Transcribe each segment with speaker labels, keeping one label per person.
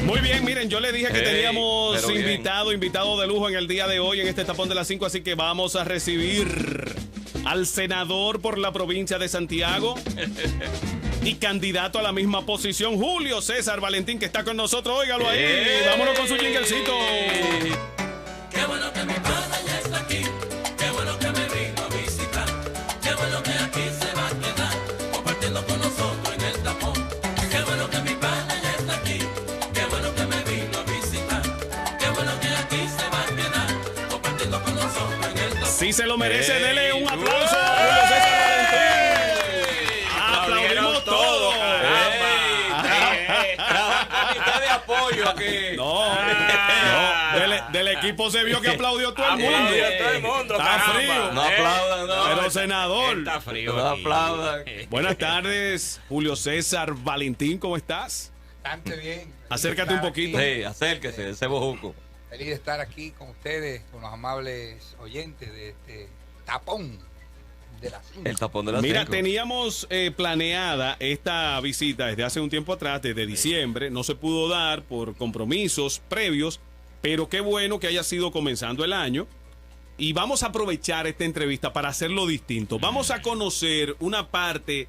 Speaker 1: Muy bien, miren, yo le dije que teníamos invitado de lujo en el día de hoy en este tapón de las 5, así que vamos a recibir al senador por la provincia de Santiago y candidato a la misma posición, Julio César Valentín, que está con nosotros. Óigalo ahí. Vámonos con su jinglecito.
Speaker 2: Qué bueno que mi pana ya está aquí. Qué bueno que me vino a visitar. Qué bueno que aquí se va a quedar compartiendo con nosotros en el tapón. Qué bueno que mi pana ya está aquí. Qué bueno que me vino a visitar. Qué bueno que aquí se va a quedar compartiendo con nosotros en el tapón.
Speaker 1: Si se lo merece, dele un aplauso a Julio César Valentín. Aplaudimos todos.
Speaker 3: de apoyo aquí.
Speaker 1: Del equipo se vio que aplaudió todo el mundo.
Speaker 3: Todo el mundo.
Speaker 1: Está frío.
Speaker 3: No aplaudan, no.
Speaker 1: Pero senador.
Speaker 3: Está frío. No
Speaker 4: aquí.
Speaker 3: aplaudan.
Speaker 1: Buenas tardes, Julio César Valentín, ¿cómo estás?
Speaker 4: Bastante bien.
Speaker 1: Acércate un poquito.
Speaker 3: Sí, acérquese, ese bojuco.
Speaker 4: Feliz de estar aquí con ustedes, con los amables oyentes de este tapón de las 5.
Speaker 3: El tapón de las
Speaker 1: Mira,
Speaker 3: 5.
Speaker 1: teníamos planeada esta visita desde hace un tiempo atrás, desde diciembre. No se pudo dar por compromisos previos, pero qué bueno que haya sido comenzando el año. Y vamos a aprovechar esta entrevista para hacerlo distinto. Vamos a conocer una parte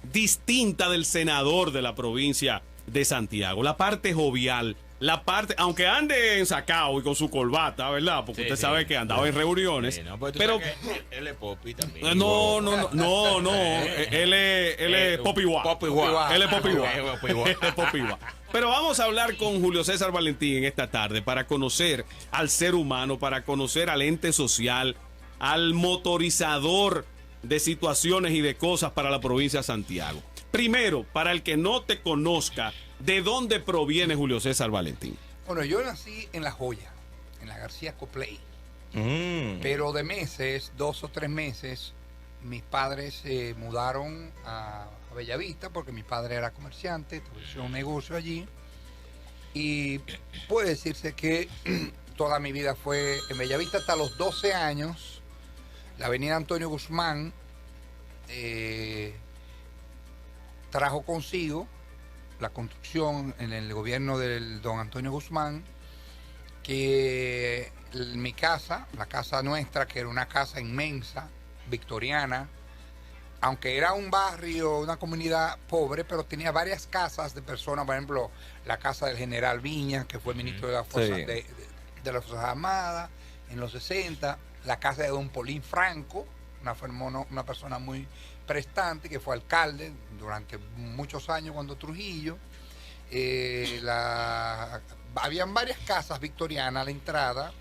Speaker 1: distinta del senador de la provincia de Santiago, la parte jovial, la parte, aunque ande ensacado y con su corbata, ¿verdad? Porque usted sabe que andaba en reuniones.
Speaker 5: Sí, no, pues
Speaker 1: pero
Speaker 5: él es Popi también.
Speaker 1: no, él es Popi Guá.
Speaker 5: Popi Guá.
Speaker 1: Él es Popi Guá.
Speaker 5: Popi Guá.
Speaker 1: Él es Popi Guá. Pero vamos a hablar con Julio César Valentín en esta tarde para conocer al ser humano, para conocer al ente social, al motorizador de situaciones y de cosas para la provincia de Santiago. Primero, para el que no te conozca, ¿de dónde proviene Julio César Valentín?
Speaker 4: Bueno, yo nací en La Joya, en la García Copley. Pero de meses, 2 o 3 meses, mis padres se mudaron a Bellavista porque mi padre era comerciante, estableció un negocio allí. Y puede decirse que toda mi vida fue en Bellavista hasta los 12 años. La avenida Antonio Guzmán trajo consigo la construcción en el gobierno del don Antonio Guzmán, que mi casa, la casa nuestra, que era una casa inmensa, victoriana, aunque era un barrio, una comunidad pobre, pero tenía varias casas de personas, por ejemplo, la casa del general Viña, que fue ministro de, de las Fuerzas Armadas en los 60, la casa de don Polín Franco, una persona muy prestante, que fue alcalde durante muchos años cuando Trujillo. Habían varias casas victorianas a la entrada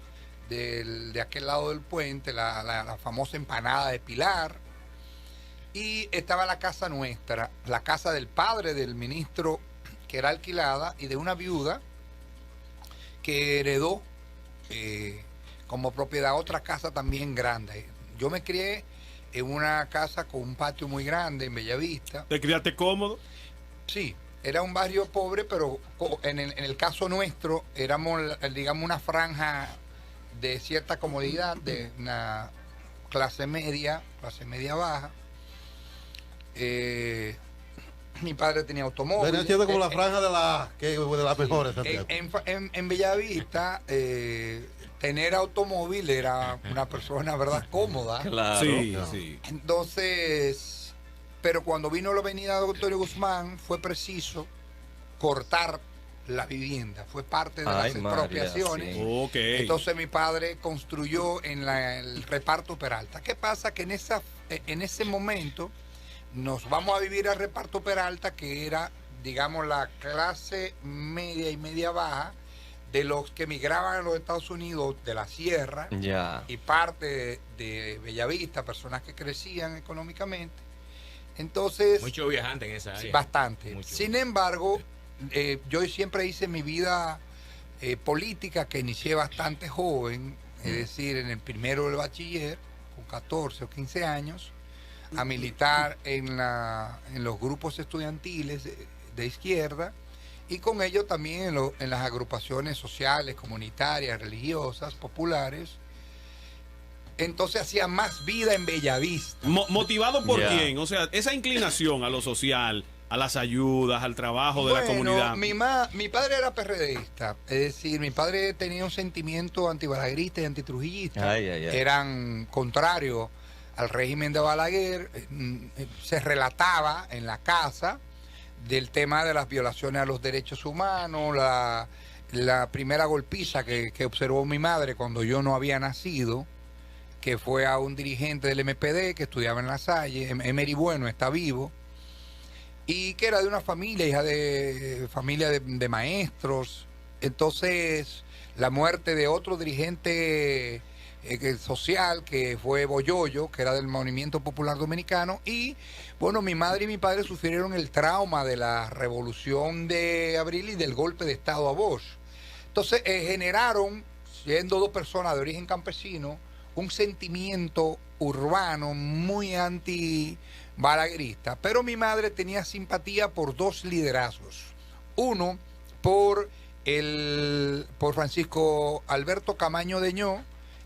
Speaker 4: de aquel lado del puente, la famosa empanada de Pilar. Y estaba la casa nuestra, la casa del padre del ministro, que era alquilada, y de una viuda que heredó como propiedad otra casa también grande. Yo me crié en una casa con un patio muy grande en Bellavista.
Speaker 1: ¿Te criaste cómodo?
Speaker 4: Sí, era un barrio pobre, pero en el caso nuestro éramos, digamos, una franja de cierta comodidad, de una clase media baja. Mi padre tenía automóvil.
Speaker 6: Venía siendo como la franja de las mejores.
Speaker 4: En Bellavista, tener automóvil era una persona, ¿verdad?, cómoda.
Speaker 3: Claro.
Speaker 1: Sí.
Speaker 4: Entonces, pero cuando vino la avenida de Antonio Guzmán, fue preciso cortar la vivienda. Fue parte de las expropiaciones.
Speaker 3: Sí.
Speaker 1: Okay.
Speaker 4: Entonces mi padre construyó en el reparto Peralta. ¿Qué pasa? Que en ese momento nos vamos a vivir al reparto Peralta, que era, digamos, la clase media y media baja de los que emigraban a los Estados Unidos de la sierra y parte de Bellavista, personas que crecían económicamente. Entonces,
Speaker 5: mucho viajante en esa área.
Speaker 4: Bastante.
Speaker 5: Mucho.
Speaker 4: Sin embargo, yo siempre hice mi vida política, que inicié bastante joven, es decir, en el primero del bachiller, con 14 o 15 años, a militar en los grupos estudiantiles de izquierda, y con ello también en las agrupaciones sociales, comunitarias, religiosas, populares. Entonces hacía más vida en Bellavista.
Speaker 1: ¿Motivado por quién? O sea, esa inclinación a lo social, a las ayudas, al trabajo de la comunidad?
Speaker 4: Mi padre era PRDista, es decir, mi padre tenía un sentimiento antibalaguerista y antitrujillista. Eran contrarios al régimen de Balaguer. Se relataba en la casa del tema de las violaciones a los derechos humanos, la primera golpiza que observó mi madre cuando yo no había nacido, que fue a un dirigente del MPD que estudiaba en La Salle. Emery Bueno está vivo, y que era de una familia, hija de familia de maestros. Entonces, la muerte de otro dirigente social, que fue Boyoyo, que era del Movimiento Popular Dominicano, y bueno, mi madre y mi padre sufrieron el trauma de la Revolución de Abril y del golpe de Estado a Bosch. Entonces, generaron, siendo dos personas de origen campesino, un sentimiento urbano muy anti-balaguerista. Pero mi madre tenía simpatía por dos liderazgos. Uno, por Francisco Alberto Camaño Deñó,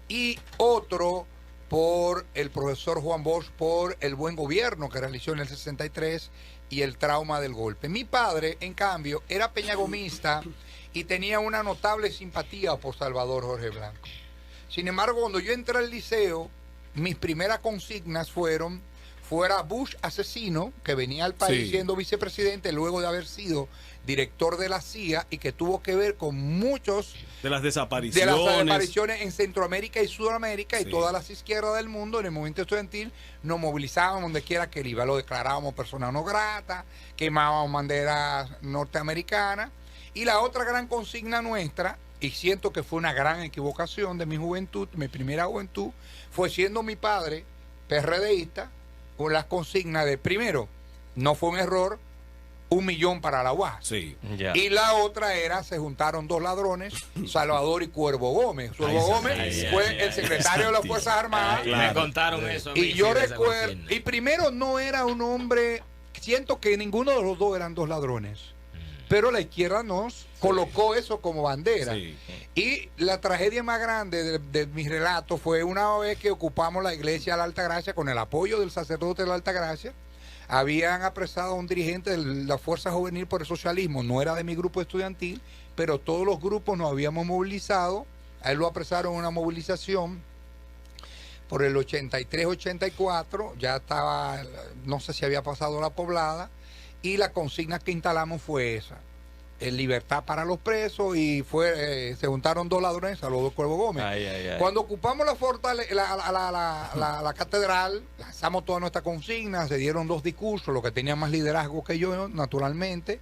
Speaker 4: y otro por el profesor Juan Bosch, por el buen gobierno que realizó en el 63 y el trauma del golpe. Mi padre, en cambio, era peñagomista y tenía una notable simpatía por Salvador Jorge Blanco. Sin embargo, cuando yo entré al liceo, mis primeras consignas fueron: fuera Bush asesino, que venía al país siendo vicepresidente luego de haber sido director de la CIA y que tuvo que ver con muchos
Speaker 1: de las desapariciones
Speaker 4: en Centroamérica y Sudamérica, y todas las izquierdas del mundo en el movimiento estudiantil nos movilizábamos donde quiera que él iba, lo declarábamos persona no grata, quemábamos banderas norteamericanas. Y la otra gran consigna nuestra, y siento que fue una gran equivocación de mi juventud, mi primera juventud, fue, siendo mi padre PRDista, con las consignas de, primero, no fue un error, 1 millón para la UAS.
Speaker 1: Sí.
Speaker 4: Y la otra era, se juntaron dos ladrones, Salvador y Cuervo Gómez. Cuervo Gómez fue el secretario de las Fuerzas Armadas.
Speaker 5: Me contaron eso.
Speaker 4: Y yo recuerdo, y primero no era un hombre, siento que ninguno de los dos eran dos ladrones, pero la izquierda nos colocó eso como bandera. Y la tragedia más grande de mis relatos fue una vez que ocupamos la iglesia de la Altagracia con el apoyo del sacerdote de la Altagracia. Habían apresado a un dirigente de la Fuerza Juvenil por el Socialismo, no era de mi grupo estudiantil, pero todos los grupos nos habíamos movilizado. A él lo apresaron en una movilización por el 83-84, ya estaba, no sé si había pasado la Poblada, y la consigna que instalamos fue esa: libertad para los presos, y se juntaron dos ladrones a los dos Cuervo Gómez. Cuando ocupamos la catedral, lanzamos toda nuestra consigna, se dieron dos discursos, los que tenían más liderazgo que yo, naturalmente,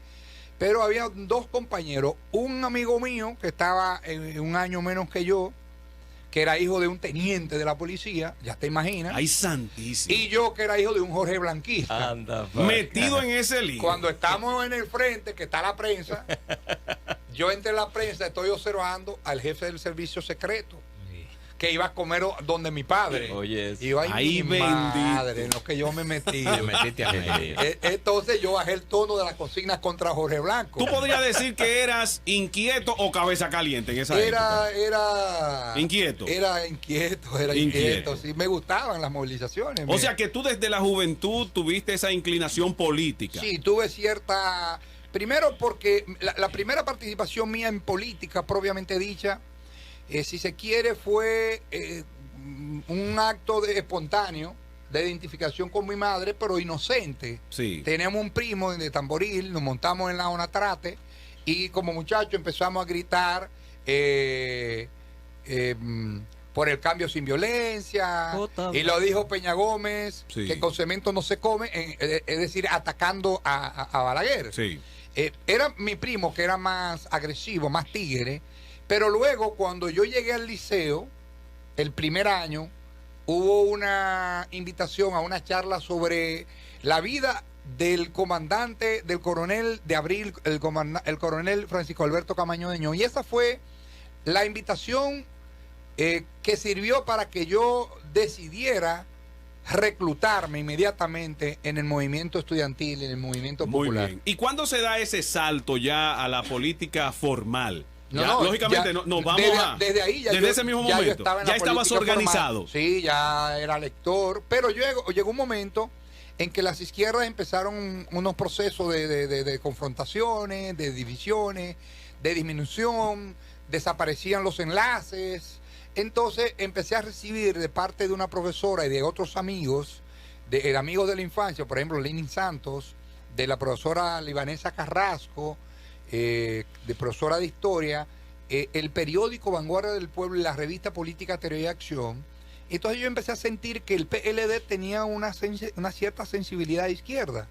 Speaker 4: pero había dos compañeros, un amigo mío que estaba un año menos que yo, que era hijo de un teniente de la policía, ya te imaginas.
Speaker 1: ¡Ay, santísimo!
Speaker 4: Y yo, que era hijo de un Jorge Blanquista.
Speaker 3: Anda,
Speaker 1: metido en ese lío.
Speaker 4: Cuando estamos en el frente, que está la prensa, yo entre la prensa estoy observando al jefe del servicio secreto, que iba a comer donde mi padre.
Speaker 3: Oye,
Speaker 4: iba
Speaker 1: ahí
Speaker 4: mi madre, en lo que yo me metí.
Speaker 5: Me metiste a medio.
Speaker 4: Entonces yo bajé el tono de las consignas contra Jorge Blanco.
Speaker 1: ¿Tú podrías decir que eras inquieto o cabeza caliente en esa época?
Speaker 4: Era
Speaker 1: inquieto.
Speaker 4: Era inquieto. Sí, me gustaban las movilizaciones.
Speaker 1: O sea que tú desde la juventud tuviste esa inclinación política.
Speaker 4: Sí, tuve cierta... Primero porque la primera participación mía en política, propiamente dicha, si se quiere, fue un acto espontáneo de identificación con mi madre, pero inocente.
Speaker 1: Sí.
Speaker 4: Teníamos un primo de Tamboril, nos montamos en la Onatrate y como muchachos empezamos a gritar por el cambio sin violencia, y lo dijo Peña Gómez, que con cemento no se come, es decir, atacando a Balaguer.
Speaker 1: Sí.
Speaker 4: Era mi primo, que era más agresivo, más tigre. Pero luego, cuando yo llegué al liceo, el primer año, hubo una invitación a una charla sobre la vida del comandante, del coronel de Abril, el coronel Francisco Alberto Camaño Deñó. Y esa fue la invitación que sirvió para que yo decidiera reclutarme inmediatamente en el movimiento estudiantil, en el movimiento popular.
Speaker 1: Muy bien. ¿Y cuándo se da ese salto ya a la política formal?
Speaker 4: Lógicamente
Speaker 1: nos vamos
Speaker 4: desde ahí,
Speaker 1: desde ese mismo momento. Ya estabas organizado.
Speaker 4: Formal. Sí, ya era lector, pero llegó un momento en que las izquierdas empezaron unos procesos de confrontaciones, de divisiones, de disminución, desaparecían los enlaces. Entonces empecé a recibir de parte de una profesora y de otros amigos, de amigos de la infancia, por ejemplo, Lenin Santos, de la profesora libanesa Carrasco, de profesora de historia, el periódico Vanguardia del Pueblo y la revista Política, Teoría y Acción. Entonces yo empecé a sentir que el PLD tenía una cierta sensibilidad de izquierda.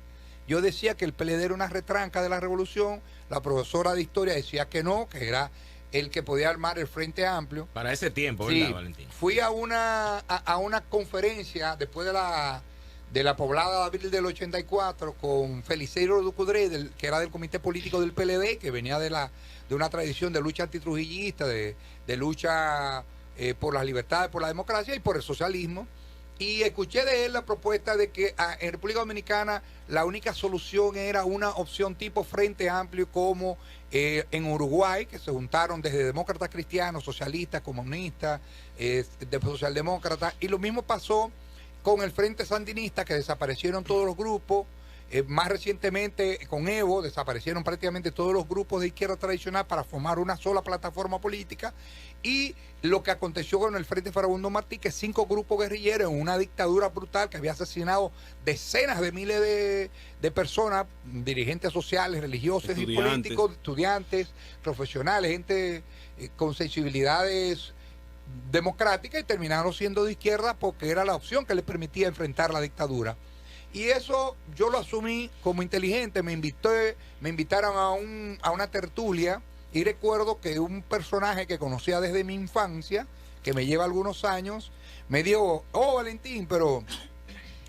Speaker 4: Yo decía que el PLD era una retranca de la revolución, la profesora de historia decía que no, que era el que podía armar el Frente Amplio.
Speaker 5: Para ese tiempo,
Speaker 4: Sí,
Speaker 5: ¿verdad, Valentín?
Speaker 4: fui a una conferencia después de la poblada de abril del 84 con Feliceiro Ducudré, que era del comité político del PLD, que venía de una tradición de lucha antitrujillista, de lucha por las libertades, por la democracia y por el socialismo. Y escuché de él la propuesta de que en República Dominicana la única solución era una opción tipo Frente Amplio como en Uruguay, que se juntaron desde demócratas cristianos, socialistas, comunistas, socialdemócratas. Y lo mismo pasó con el Frente Sandinista, que desaparecieron todos los grupos. Más recientemente con Evo desaparecieron prácticamente todos los grupos de izquierda tradicional para formar una sola plataforma política. Y lo que aconteció con el Frente Farabundo Martí, que 5 grupos guerrilleros en una dictadura brutal que había asesinado decenas de miles de personas, dirigentes sociales, religiosos y políticos, estudiantes, profesionales, gente con sensibilidades democráticas, y terminaron siendo de izquierda porque era la opción que les permitía enfrentar la dictadura. Y eso yo lo asumí como inteligente. Me invitaron a una tertulia, y recuerdo que un personaje que conocía desde mi infancia, que me lleva algunos años, me dijo: oh, Valentín, pero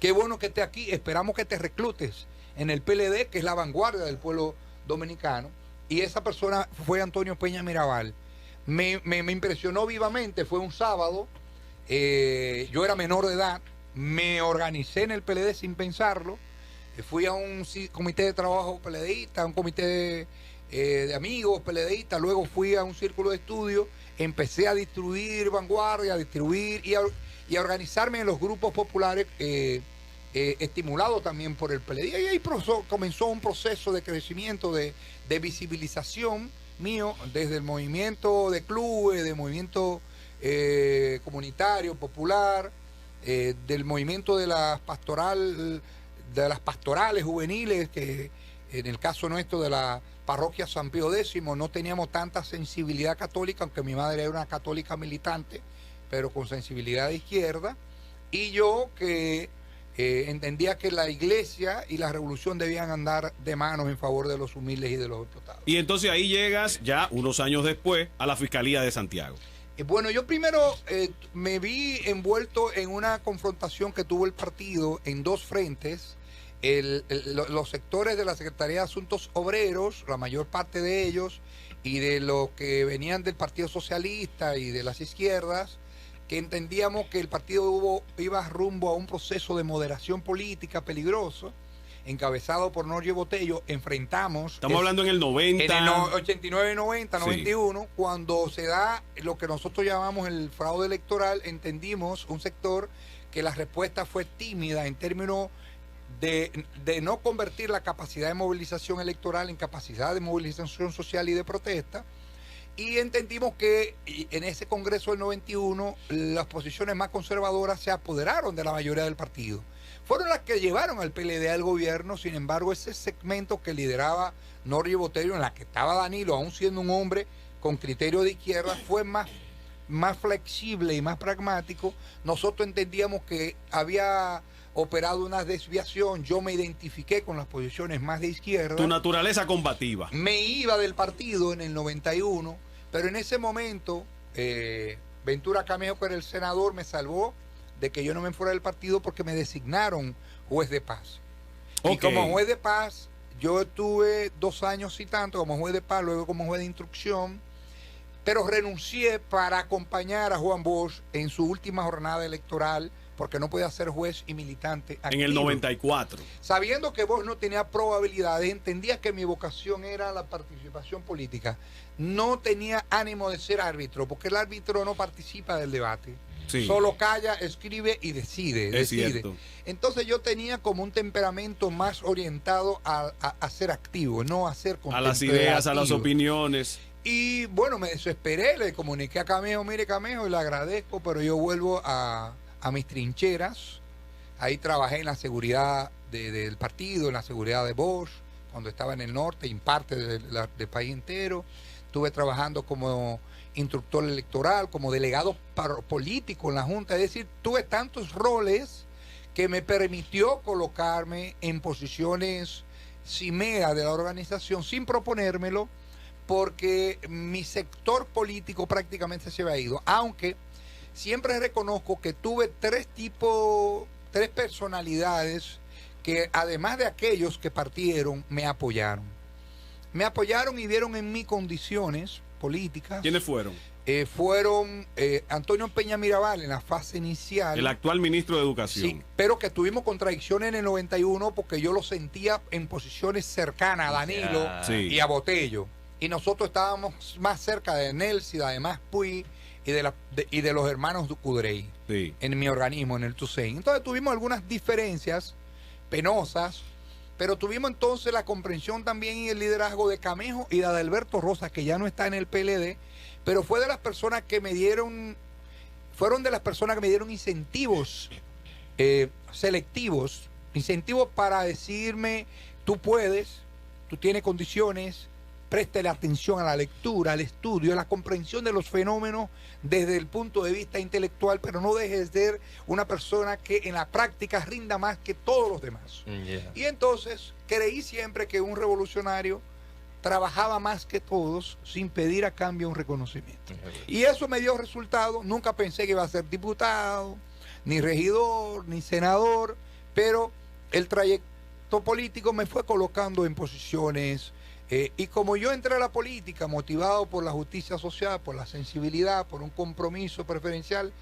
Speaker 4: qué bueno que estés aquí, esperamos que te reclutes en el PLD, que es la vanguardia del pueblo dominicano. Y esa persona fue Antonio Peña Mirabal. Me impresionó vivamente. Fue un sábado, yo era menor de edad, me organicé en el PLD sin pensarlo, fui a un comité de trabajo PLDista, a un comité de amigos PLDistas, luego fui a un círculo de estudio, empecé a distribuir Vanguardia, a distribuir y a organizarme en los grupos populares, estimulado también por el PLD. Y ahí comenzó un proceso de crecimiento, de visibilización mío, desde el movimiento de clubes, del movimiento comunitario, popular, del movimiento de las pastorales juveniles, que en el caso nuestro de la parroquia San Pío X no teníamos tanta sensibilidad católica, aunque mi madre era una católica militante, pero con sensibilidad de izquierda, y yo que entendía que la iglesia y la revolución debían andar de manos en favor de los humildes y de los explotados.
Speaker 1: Y entonces ahí llegas ya unos años después a la Fiscalía de Santiago.
Speaker 4: Bueno, yo primero me vi envuelto en una confrontación que tuvo el partido en dos frentes. Los sectores de la Secretaría de Asuntos Obreros, la mayor parte de ellos, y de los que venían del Partido Socialista y de las izquierdas, que entendíamos que el partido iba rumbo a un proceso de moderación política peligroso, encabezado por Norge Botello. Enfrentamos...
Speaker 1: Estamos hablando en el 90.
Speaker 4: En el 89, 90,
Speaker 1: Sí.
Speaker 4: 91, cuando se da lo que nosotros llamamos el fraude electoral, entendimos un sector que la respuesta fue tímida en términos de no convertir la capacidad de movilización electoral en capacidad de movilización social y de protesta. Y entendimos que en ese Congreso del 91 las posiciones más conservadoras se apoderaron de la mayoría del partido. Fueron las que llevaron al PLD al gobierno. Sin embargo, ese segmento que lideraba Norge Botello, en la que estaba Danilo, aún siendo un hombre con criterio de izquierda, fue más flexible y más pragmático. Nosotros entendíamos que había operado una desviación. Yo me identifiqué con las posiciones más de izquierda.
Speaker 1: Tu naturaleza combativa.
Speaker 4: Me iba del partido en el 91, pero en ese momento Ventura Camejo, que era el senador, me salvó de que yo no me fuera del partido porque me designaron juez de paz.
Speaker 1: Ok.
Speaker 4: Y como juez de paz, yo estuve 2 años y tanto como juez de paz, luego como juez de instrucción, pero renuncié para acompañar a Juan Bosch en su última jornada electoral, porque no podía ser juez y militante activo.
Speaker 1: En el 94.
Speaker 4: Sabiendo que Bosch no tenía probabilidades, entendía que mi vocación era la participación política. No tenía ánimo de ser árbitro, porque el árbitro no participa del debate.
Speaker 1: Sí.
Speaker 4: Solo calla, escribe y decide.
Speaker 1: Es cierto.
Speaker 4: Entonces yo tenía como un temperamento más orientado a ser activo, no a ser
Speaker 1: A las ideas, a las
Speaker 4: contemplativo.
Speaker 1: opiniones.
Speaker 4: Y bueno, me desesperé, le comuniqué a Camejo, mire Camejo, y le agradezco, pero yo vuelvo a mis trincheras. Ahí trabajé en la seguridad del partido, en la seguridad de Bosch, cuando estaba en el norte, en parte del país entero. Estuve trabajando como instructor electoral, como delegado político en la Junta. Es decir, tuve tantos roles que me permitió colocarme en posiciones cimeras de la organización sin proponérmelo, porque mi sector político prácticamente se había ido. Aunque siempre reconozco que tuve tres personalidades que, además de aquellos que partieron, me apoyaron. Me apoyaron y vieron en mí condiciones políticas.
Speaker 1: ¿Quiénes fueron?
Speaker 4: Fueron Antonio Peña Mirabal en la fase inicial.
Speaker 1: El actual ministro de Educación.
Speaker 4: Sí, pero que tuvimos contradicciones en el 91 porque yo lo sentía en posiciones cercanas a Danilo
Speaker 1: Sí.
Speaker 4: y a Botello. Y nosotros estábamos más cerca de Nelsi, además Puy y de los hermanos Ducudrey
Speaker 1: Sí.
Speaker 4: en mi organismo, en el TUSEN. Entonces tuvimos algunas diferencias penosas, pero tuvimos entonces la comprensión también y el liderazgo de Camejo y de Adalberto Rosa, que ya no está en el PLD, pero fueron de las personas que me dieron incentivos selectivos, incentivos para decirme, tú puedes, tú tienes condiciones, préstale atención a la lectura, al estudio, a la comprensión de los fenómenos desde el punto de vista intelectual, pero no dejes de ser una persona que en la práctica rinda más que todos los demás. Y entonces creí siempre que un revolucionario trabajaba más que todos sin pedir a cambio un reconocimiento. Y eso me dio resultado. Nunca pensé que iba a ser diputado, ni regidor, ni senador, pero el trayecto político me fue colocando en posiciones. Y como yo entré a la política motivado por la justicia social, por la sensibilidad, por un compromiso preferencial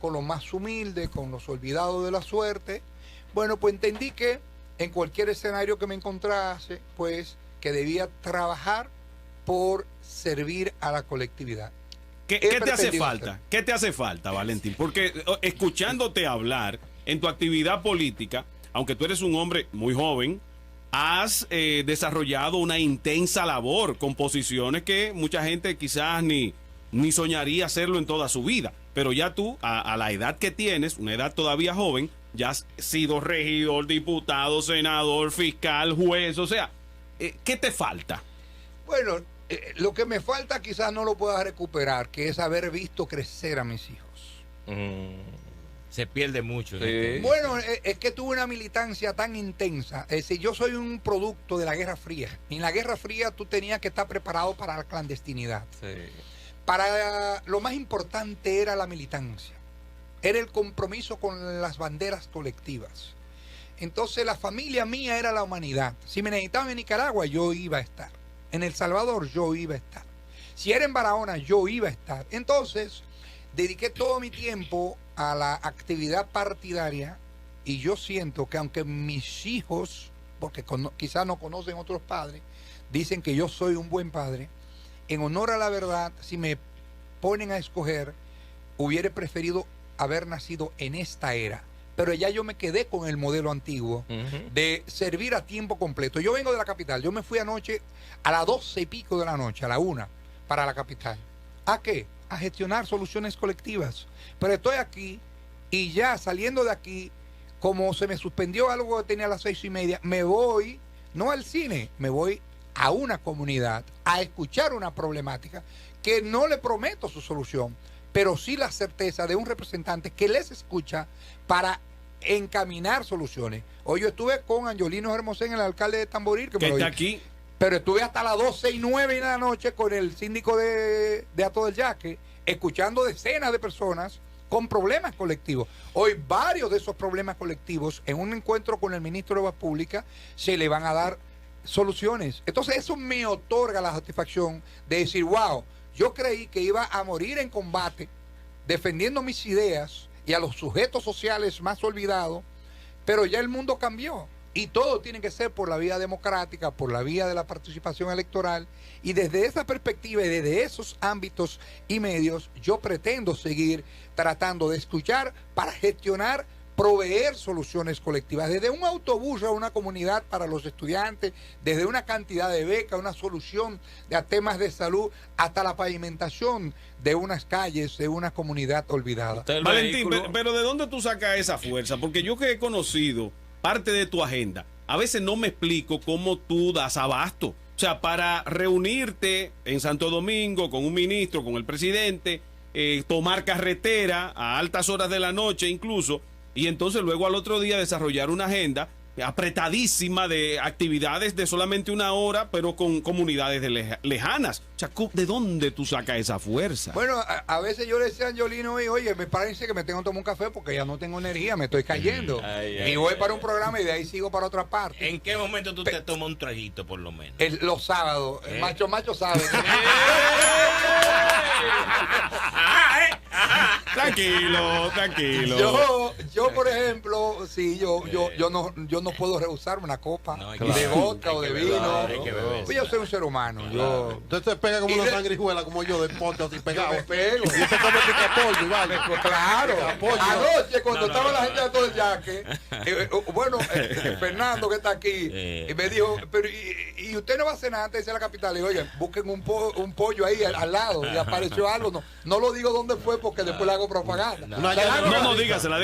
Speaker 4: con los más humildes, con los olvidados de la suerte, bueno, pues entendí que en cualquier escenario que me encontrase, pues que debía trabajar por servir a la colectividad.
Speaker 1: ¿Qué te hace falta? ¿Qué te hace falta, Valentín? Porque escuchándote hablar en tu actividad política, aunque tú eres un hombre muy joven, has desarrollado una intensa labor con posiciones que mucha gente quizás ni soñaría hacerlo en toda su vida. Pero ya tú, a la edad que tienes, una edad todavía joven, ya has sido regidor, diputado, senador, fiscal, juez, o sea, ¿qué te falta?
Speaker 4: Bueno, lo que me falta quizás no lo pueda recuperar, que es haber visto crecer a mis hijos.
Speaker 5: Se pierde mucho.
Speaker 3: Sí.
Speaker 4: Bueno, es que tuve una militancia tan intensa. Es decir, yo soy un producto de la Guerra Fría. Y en la Guerra Fría tú tenías que estar preparado para la clandestinidad. Para lo más importante era la militancia. Era el compromiso con las banderas colectivas. Entonces la familia mía era la humanidad. Si me necesitaban en Nicaragua, yo iba a estar. En El Salvador, yo iba a estar. Si era en Barahona, yo iba a estar. Entonces, dediqué todo mi tiempo a la actividad partidaria y yo siento que aunque mis hijos, porque quizás no conocen otros padres, dicen que yo soy un buen padre, en honor a la verdad, si me ponen a escoger, hubiera preferido haber nacido en esta era. Pero ya yo me quedé con el modelo antiguo de servir a tiempo completo. Yo vengo de la capital, yo me fui anoche a las 12 y pico de la noche, a la 1, para la capital. ¿A qué? A gestionar soluciones colectivas. Pero estoy aquí y ya saliendo de aquí, como se me suspendió algo que tenía a las 6:30, me voy, no al cine, me voy a una comunidad a escuchar una problemática que no le prometo su solución, pero sí la certeza de un representante que les escucha para encaminar soluciones. Hoy yo estuve con Angiolino Hermosén, el alcalde de Tamboril,
Speaker 1: Que está aquí.
Speaker 4: pero estuve hasta las 12:09 de la noche con el síndico de Ato del Yaque, escuchando decenas de personas con problemas colectivos. Hoy varios de esos problemas colectivos, en un encuentro con el ministro de Obras Públicas, se le van a dar soluciones. Entonces eso me otorga la satisfacción de decir, wow, yo creí que iba a morir en combate, defendiendo mis ideas y a los sujetos sociales más olvidados, pero ya el mundo cambió. Y todo tiene que ser por la vía democrática, por la vía de la participación electoral. Y desde esa perspectiva y desde esos ámbitos y medios, yo pretendo seguir tratando de escuchar para gestionar, proveer soluciones colectivas, desde un autobús a una comunidad para los estudiantes, desde una cantidad de becas, una solución a temas de salud, hasta la pavimentación de unas calles de una comunidad olvidada.
Speaker 1: Valentín, pero ¿de dónde tú sacas esa fuerza? Porque yo que he conocido parte de tu agenda, a veces no me explico cómo tú das abasto. O sea, para reunirte en Santo Domingo con un ministro, con el presidente, tomar carretera a altas horas de la noche incluso, y entonces luego al otro día desarrollar una agenda apretadísima de actividades de solamente una hora, pero con comunidades lejanas. O sea, ¿de dónde tú sacas esa fuerza?
Speaker 4: Bueno, a veces yo le decía a Angiolino, oye, me parece que me tengo que tomar un café porque ya no tengo energía, me estoy cayendo. Y voy para un programa y de ahí sigo para otra parte.
Speaker 5: ¿En qué momento tú te tomas un traguito, por lo menos?
Speaker 4: Los sábados, el macho sabe.
Speaker 1: Tranquilo.
Speaker 4: Yo por ejemplo, sí, yo no puedo rehusarme una copa de vodka o de vino. Pues yo soy un ser humano.
Speaker 6: Usted se pega como una sangrijuela como yo del podcast así pegado.
Speaker 4: Yo me pego.
Speaker 6: Y usted come picapollo y vale.
Speaker 4: Claro. Anoche cuando estaba la gente de todo el yaque, Fernando que está aquí, y me dijo, pero y usted no va a cenar antes de irse a la capital. Le digo, oye, busquen un pollo ahí al lado. Y apareció algo. No lo digo dónde fue porque después le hago propaganda.
Speaker 1: No, dígasela.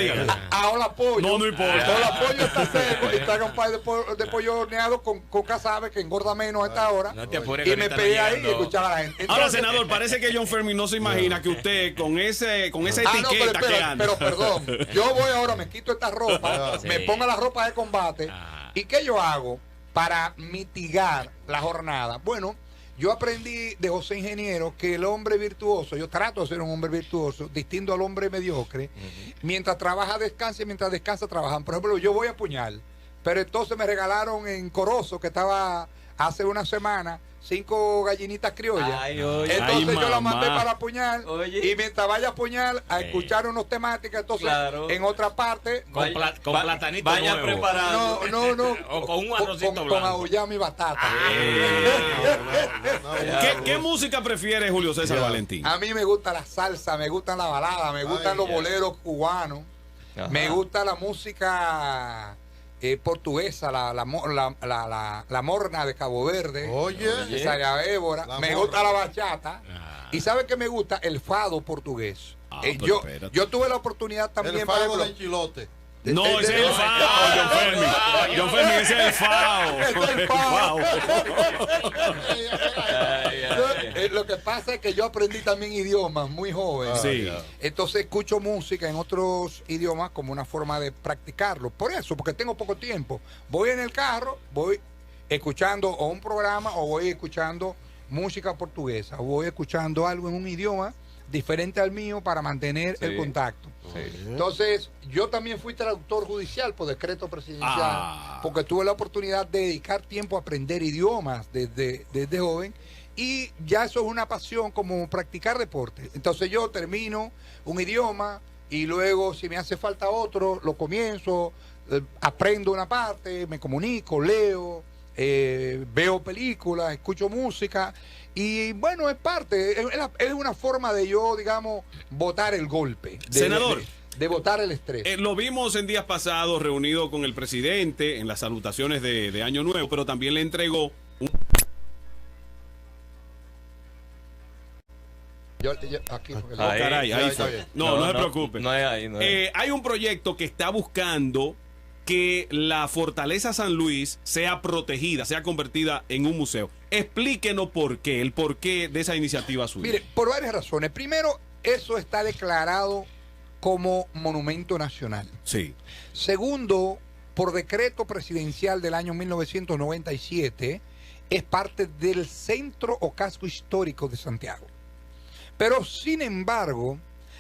Speaker 4: Ahora pollo.
Speaker 1: No importa.
Speaker 4: Ahora pollo está seco y traiga un par de pollo horneado con casabe que engorda menos a esta hora.
Speaker 5: No te apures,
Speaker 4: y me pegué ahí y escuchaba a la gente.
Speaker 1: Ahora, senador, parece que John Fermi no se imagina que usted con esa etiqueta que anda.
Speaker 4: Pero perdón, yo voy ahora, me quito esta ropa, me pongo la ropa de combate. ¿Y qué yo hago para mitigar la jornada? Bueno, yo aprendí de José Ingeniero que el hombre virtuoso, yo trato de ser un hombre virtuoso, distinto al hombre mediocre, mientras trabaja descansa y mientras descansa trabajan. Por ejemplo, yo voy a Puñal, pero entonces me regalaron en Corozo, que estaba hace una semana, 5 gallinitas criollas. Entonces yo la mandé para Puñal. Y mientras vaya a Puñal a escuchar unos temáticas, entonces en otra parte
Speaker 5: con platanito
Speaker 3: vaya
Speaker 5: nuevo.
Speaker 3: preparado.
Speaker 5: No. O con un arrocito blanco.
Speaker 4: Con auyama y batata.
Speaker 1: ¿Qué música prefiere Julio César Valentín?
Speaker 4: A mí me gusta la salsa, me gustan la balada, me gustan los boleros cubanos, me gusta la música portuguesa, la morna de Cabo Verde, Cesárea Évora, me gusta la bachata, y ¿sabe qué me gusta? El fado portugués. Yo tuve la oportunidad también,
Speaker 6: el fado del chilote.
Speaker 1: No, ese es el FAO, John Fermi. John Fermi, ese es el FAO.
Speaker 4: Lo que pasa es que yo aprendí también idiomas muy joven.
Speaker 1: Sí.
Speaker 4: Entonces escucho música en otros idiomas como una forma de practicarlo. Por eso, porque tengo poco tiempo. Voy en el carro, voy escuchando o un programa o voy escuchando música portuguesa. O voy escuchando algo en un idioma diferente al mío para mantener el contacto. Entonces, yo también fui traductor judicial por decreto presidencial, porque tuve la oportunidad de dedicar tiempo a aprender idiomas desde joven, y ya eso es una pasión como practicar deporte. Entonces yo termino un idioma y luego si me hace falta otro, lo comienzo, aprendo una parte, me comunico, leo, veo películas, escucho música. Y bueno, es parte, es una forma de yo, digamos, botar el golpe.
Speaker 1: Senador.
Speaker 4: De botar el estrés.
Speaker 1: Lo vimos en días pasados reunido con el presidente en las salutaciones de Año Nuevo, pero también le entregó un...
Speaker 4: Aquí,
Speaker 1: ahí fue. No se preocupe.
Speaker 3: No es ahí.
Speaker 1: Hay un proyecto que está buscando que la Fortaleza San Luis sea protegida, sea convertida en un museo. Explíquenos el porqué de esa iniciativa suya.
Speaker 4: Mire, por varias razones. Primero, eso está declarado como monumento nacional.
Speaker 1: Sí.
Speaker 4: Segundo, por decreto presidencial del año 1997, es parte del centro o casco histórico de Santiago. Pero, sin embargo,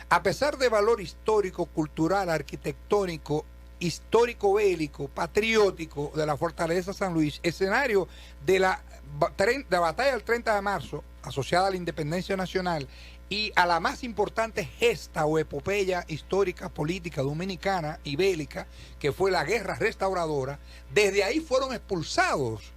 Speaker 4: a pesar de valor histórico, cultural, arquitectónico, histórico bélico, patriótico de la Fortaleza San Luis, escenario de la la batalla del 30 de marzo, asociada a la independencia nacional, y a la más importante gesta o epopeya histórica, política, dominicana y bélica, que fue la guerra restauradora, desde ahí fueron expulsados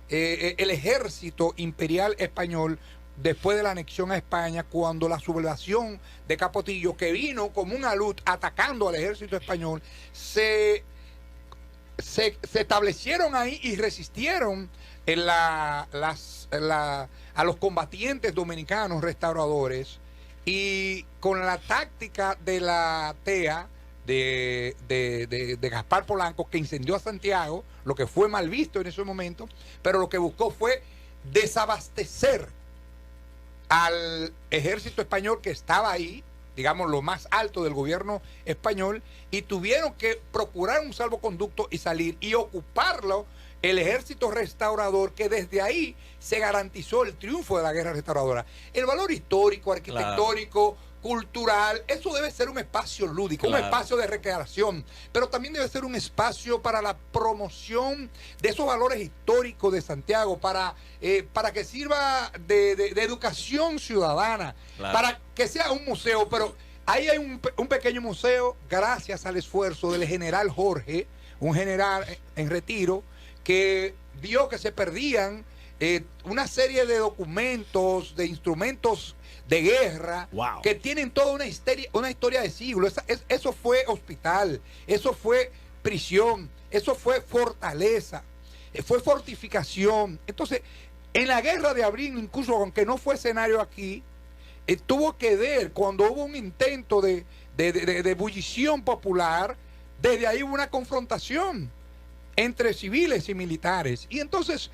Speaker 4: el ejército imperial español después de la anexión a España, cuando la sublevación de Capotillo, que vino como una luz atacando al ejército español, se establecieron ahí y resistieron a los combatientes dominicanos restauradores, y con la táctica de la TEA de Gaspar Polanco, que incendió a Santiago, lo que fue mal visto en ese momento, pero lo que buscó fue desabastecer al ejército español que estaba ahí, digamos lo más alto del gobierno español, y tuvieron que procurar un salvoconducto y salir y ocuparlo el ejército restaurador, que desde ahí se garantizó el triunfo de la guerra restauradora. El valor histórico, arquitectónico, cultural, eso debe ser un espacio lúdico, un espacio de recreación, pero también debe ser un espacio para la promoción de esos valores históricos de Santiago, para que sirva de educación ciudadana, para que sea un museo. Pero ahí hay un pequeño museo, gracias al esfuerzo del general Jorge, un general en retiro, que vio que se perdían una serie de documentos, de instrumentos de guerra, que tienen toda una historia de siglos. Eso fue hospital, eso fue prisión, eso fue fortaleza, fue fortificación. Entonces, en la guerra de abril, incluso aunque no fue escenario aquí, tuvo que ver cuando hubo un intento de ebullición popular. Desde ahí hubo una confrontación entre civiles y militares, y entonces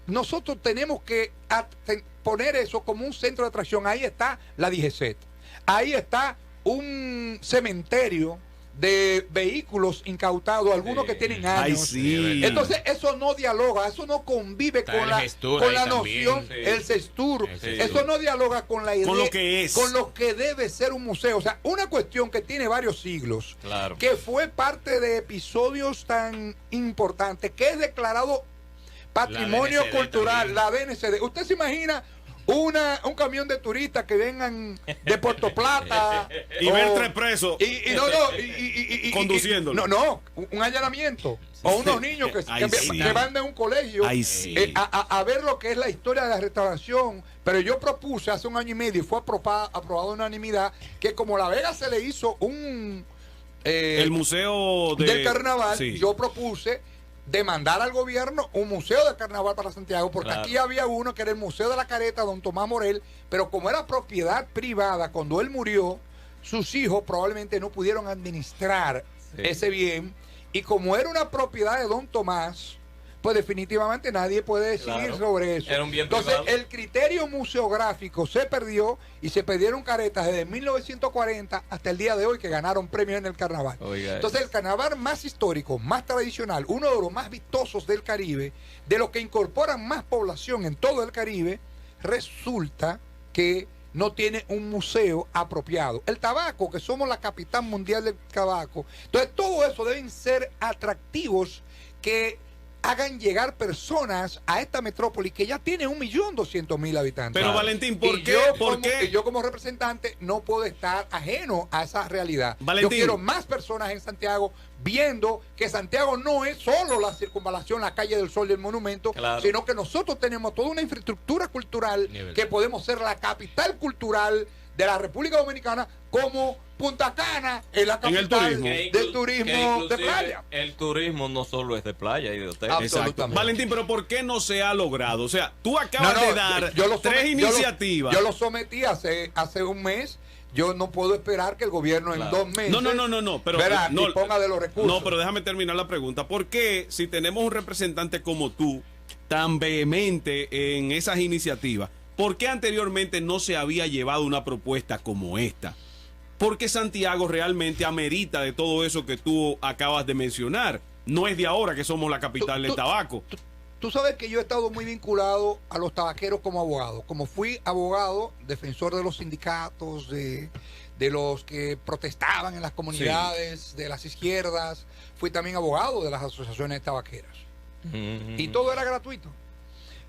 Speaker 4: nosotros tenemos que poner eso como un centro de atracción. Ahí está la DGCET, ahí está un cementerio de vehículos incautados, algunos que tienen años. Entonces eso no dialoga, eso no convive con la noción, el Sestur, eso no dialoga con la idea, con lo que debe ser un museo. O sea, una cuestión que tiene varios siglos, que fue parte de episodios tan importantes, que es declarado patrimonio cultural, la DNCD. ¿Usted se imagina un camión de turistas que vengan de Puerto Plata
Speaker 1: y ver 3 presos conduciéndolo?
Speaker 4: Un allanamiento, o unos niños que van de un colegio a ver lo que es la historia de la restauración. Pero yo propuse hace 1 año y medio, y fue aprobado en unanimidad, que como La Vega se le hizo el museo del carnaval, yo propuse demandar al gobierno un museo de carnaval para Santiago, porque aquí había uno que era el Museo de la Careta, don Tomás Morel, pero como era propiedad privada, cuando él murió, sus hijos probablemente no pudieron administrar ese bien, y como era una propiedad de don Tomás, pues definitivamente nadie puede decidir sobre eso.
Speaker 3: Era un bien
Speaker 4: Entonces
Speaker 3: privado.
Speaker 4: El criterio museográfico se perdió, y se perdieron caretas desde 1940 hasta el día de hoy, que ganaron premios en el carnaval. Entonces el carnaval más histórico, más tradicional, uno de los más vistosos del Caribe, de los que incorporan más población en todo el Caribe, resulta que no tiene un museo apropiado. El tabaco, que somos la capital mundial del tabaco, entonces todo eso deben ser atractivos que hagan llegar personas a esta metrópoli que ya tiene 1.200.000 habitantes.
Speaker 1: Pero Valentín, ¿por qué?
Speaker 4: Y yo como representante no puedo estar ajeno a esa realidad.
Speaker 1: Valentín,
Speaker 4: yo quiero más personas en Santiago viendo que Santiago no es solo la circunvalación, la calle del Sol y el monumento, sino que nosotros tenemos toda una infraestructura cultural que podemos ser la capital cultural de la República Dominicana, como Punta Cana es la capital del turismo de playa.
Speaker 3: El turismo no solo es de playa y de hotel.
Speaker 1: Exacto. Valentín, pero ¿por qué no se ha logrado? O sea, tú acabas de dar 3 iniciativas.
Speaker 4: Yo lo sometí hace 1 mes. Yo no puedo esperar que el gobierno en 2 meses
Speaker 1: no, pero
Speaker 4: disponga de los recursos.
Speaker 1: No, pero déjame terminar la pregunta. ¿Por qué, si tenemos un representante como tú, tan vehemente en esas iniciativas, por qué anteriormente no se había llevado una propuesta como esta? Porque Santiago realmente amerita de todo eso que tú acabas de mencionar. No es de ahora que somos la capital del tabaco.
Speaker 4: Tú sabes que yo he estado muy vinculado a los tabaqueros como abogado. Como fui abogado, defensor de los sindicatos, de los que protestaban en las comunidades, de las izquierdas. Fui también abogado de las asociaciones tabaqueras. Y todo era gratuito.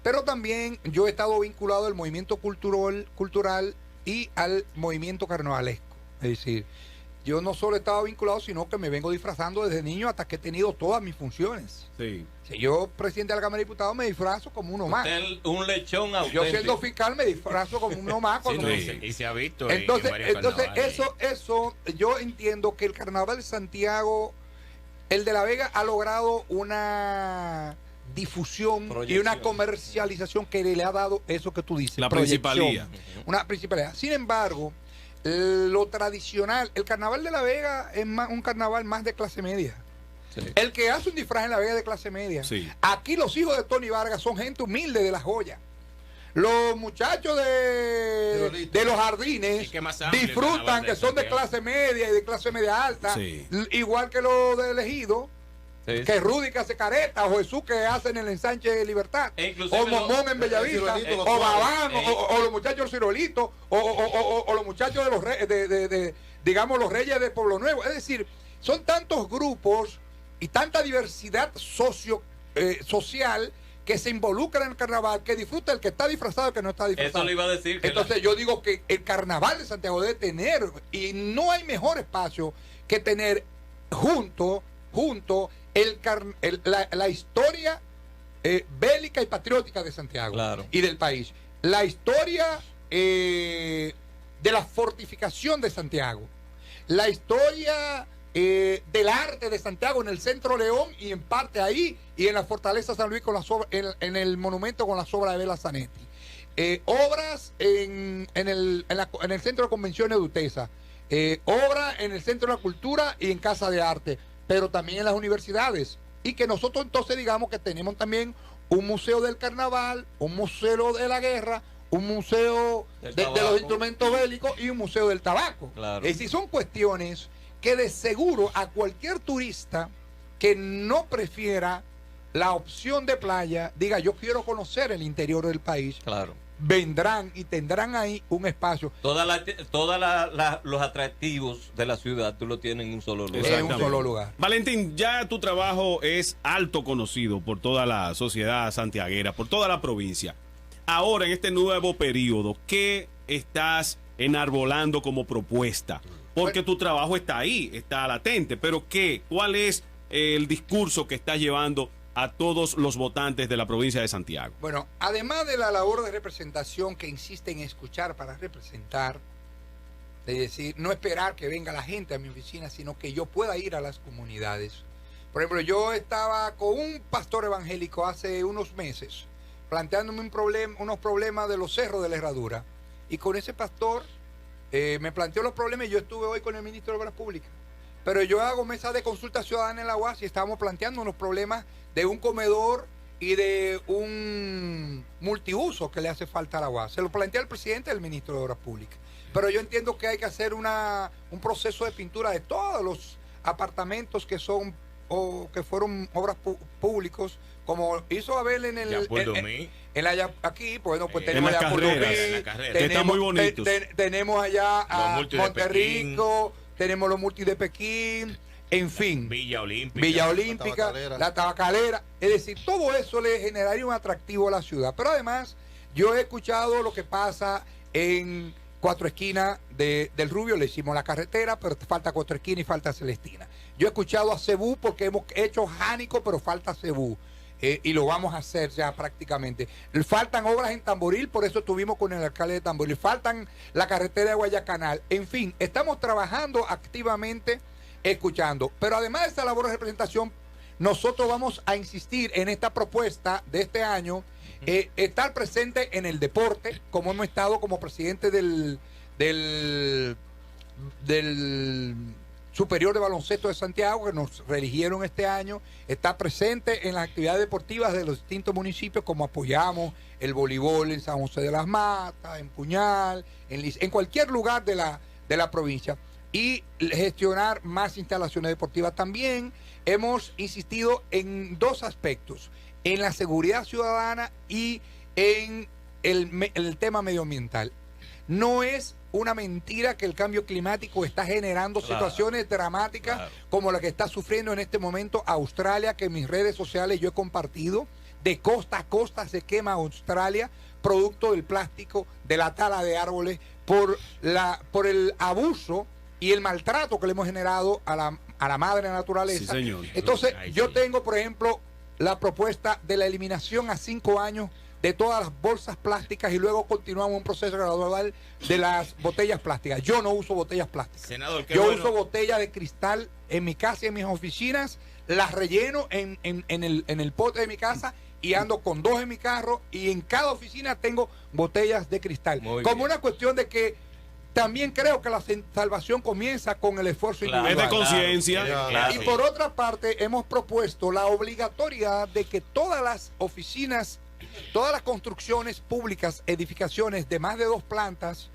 Speaker 4: Pero también yo he estado vinculado al movimiento cultural y al movimiento carnavalesco. Es decir, yo no solo he estado vinculado, sino que me vengo disfrazando desde niño hasta que he tenido todas mis funciones.
Speaker 1: Sí.
Speaker 4: Si yo, presidente de la Cámara de Diputados, me disfrazo como uno más.
Speaker 3: Un lechón auténtico.
Speaker 4: Yo siendo fiscal me disfrazo como uno más.
Speaker 5: Sí,
Speaker 4: Cuando
Speaker 5: y se ha visto
Speaker 4: entonces,
Speaker 5: en varios carnavales.
Speaker 4: eso, yo entiendo que el Carnaval de Santiago, el de La Vega, ha logrado una difusión y
Speaker 3: Proyección.
Speaker 4: una comercialización que le ha dado eso que tú dices.
Speaker 1: La
Speaker 4: proyección.
Speaker 1: principalía.
Speaker 4: Una principalidad. Sin embargo, lo tradicional, el Carnaval de La Vega es un carnaval más de clase media.
Speaker 3: Sí.
Speaker 4: El que hace un disfraz en La Vega es de clase media.
Speaker 1: Sí.
Speaker 4: Aquí los hijos de Tony Vargas son gente humilde de La Joya. Los muchachos de los
Speaker 5: Y
Speaker 4: jardines
Speaker 5: que más amplio el
Speaker 4: disfrutan,
Speaker 5: carnaval de
Speaker 4: que son de
Speaker 5: Santiago.
Speaker 4: clase media y de clase media alta,
Speaker 1: Sí.
Speaker 4: igual que los de Elegido,
Speaker 3: Sí,
Speaker 4: que
Speaker 3: sí.
Speaker 4: Rudy que hace careta, o Jesús que hacen el ensanche de Libertad,
Speaker 3: E inclusive
Speaker 4: o Momón en Bellavista,
Speaker 6: Cirolito, los
Speaker 4: o
Speaker 6: Suárez.
Speaker 4: Babán, o los muchachos del Cirolito, o los muchachos de los digamos, los Reyes de Pueblo Nuevo. Es decir, son tantos grupos y tanta diversidad social que se involucra en el carnaval, que disfruta el que está disfrazado y el que no está disfrazado.
Speaker 3: Eso le iba a decir. Que
Speaker 4: Entonces yo digo que el carnaval de Santiago debe tener, y no hay mejor espacio que tener junto la historia bélica y patriótica de Santiago
Speaker 3: Claro.
Speaker 4: y del país. La historia de la fortificación de Santiago. La historia del arte de Santiago en el Centro León y en parte ahí, y en la Fortaleza San Luis con las obras, en el monumento con las obras de Vela Zanetti. Obras en el Centro de Convenciones de Utesa. Obras en el Centro de la Cultura y en Casa de Arte, pero también en las universidades. Y que nosotros entonces digamos que tenemos también un museo del carnaval, un museo de la guerra, un museo de los instrumentos bélicos y un museo del tabaco.
Speaker 3: Claro.
Speaker 4: Es decir, son cuestiones que de seguro a cualquier turista que no prefiera la opción de playa, diga yo quiero conocer el interior del país,
Speaker 3: Claro.
Speaker 4: vendrán y tendrán ahí un espacio
Speaker 3: Todos los atractivos de la ciudad tú lo tienes en un solo lugar.
Speaker 4: en un
Speaker 1: Exactamente.
Speaker 4: solo lugar.
Speaker 1: Valentín, ya tu trabajo es alto conocido por toda la sociedad santiaguera, por toda la provincia. Ahora, en este nuevo periodo, ¿qué estás enarbolando como propuesta? Porque tu trabajo está ahí, está latente, pero ¿qué? ¿Cuál es el discurso que estás llevando a todos los votantes de la provincia de Santiago?
Speaker 4: Bueno, además de la labor de representación que insiste en escuchar para representar, es decir, no esperar que venga la gente a mi oficina, sino que yo pueda ir a las comunidades. Por ejemplo, yo estaba con un pastor evangélico hace unos meses, planteándome unos problemas de los cerros de la Herradura, y con ese pastor me planteó los problemas y yo estuve hoy con el ministro de Obras Públicas. Pero yo hago mesa de consulta ciudadana en la UAS y estábamos planteando unos problemas de un comedor y de un multiuso que le hace falta a la UAS. Se lo plantea el presidente del ministro de Obras Públicas. Pero yo entiendo que hay que hacer un proceso de pintura de todos los apartamentos que son o que fueron obras públicos, como hizo Abel en el aquí, bueno, pues tenemos
Speaker 1: las
Speaker 4: allá
Speaker 1: carreras,
Speaker 5: en la carrera.
Speaker 1: Que están muy bonitos.
Speaker 4: tenemos allá a
Speaker 5: Los multis de
Speaker 4: Monterrico, tenemos los multis de Pekín, en fin,
Speaker 5: Villa Olímpica.
Speaker 4: Villa Olímpica, la tabacalera, es decir, todo eso le generaría un atractivo a la ciudad. Pero además, yo he escuchado lo que pasa en Cuatro Esquinas del Rubio, le hicimos la carretera, pero falta Cuatro Esquinas y falta Celestina. Yo he escuchado a Cebú porque hemos hecho Jánico, pero falta Cebú. Y lo vamos a hacer ya prácticamente. Faltan obras en Tamboril, por eso estuvimos con el alcalde de Tamboril. Faltan la carretera de Guayacanal. En fin, estamos trabajando activamente, escuchando. Pero además de esta labor de representación, nosotros vamos a insistir en esta propuesta de este año, estar presente en el deporte, como hemos estado como presidente del Superior de Baloncesto de Santiago, que nos reeligieron este año, está presente en las actividades deportivas de los distintos municipios, como apoyamos el voleibol en San José de las Matas, en Puñal, en cualquier lugar de la provincia, y gestionar más instalaciones deportivas. También hemos insistido en dos aspectos, en la seguridad ciudadana y en el tema medioambiental. No es una mentira que el cambio climático está generando situaciones dramáticas como la que está sufriendo en este momento Australia, que en mis redes sociales yo he compartido. De costa a costa se quema Australia, producto del plástico, de la tala de árboles, por el abuso y el maltrato que le hemos generado a la madre naturaleza.
Speaker 1: Sí, señor.
Speaker 4: Entonces, yo tengo, por ejemplo, la propuesta de la eliminación a 5 años de todas las bolsas plásticas y luego continuamos un proceso gradual de las botellas plásticas. Yo no uso botellas plásticas.
Speaker 5: Senador, qué
Speaker 4: yo
Speaker 5: bueno.
Speaker 4: uso botellas de cristal en mi casa y en mis oficinas, las relleno en el pote de mi casa y ando con 2 en mi carro y en cada oficina tengo botellas de cristal.
Speaker 3: Muy
Speaker 4: Como
Speaker 3: bien.
Speaker 4: una cuestión de que también creo que la salvación comienza con el esfuerzo individual.
Speaker 1: Es de conciencia.
Speaker 3: Claro.
Speaker 4: Y por otra parte, hemos propuesto la obligatoriedad de que todas las oficinas, todas las construcciones públicas, edificaciones de más de 2 plantas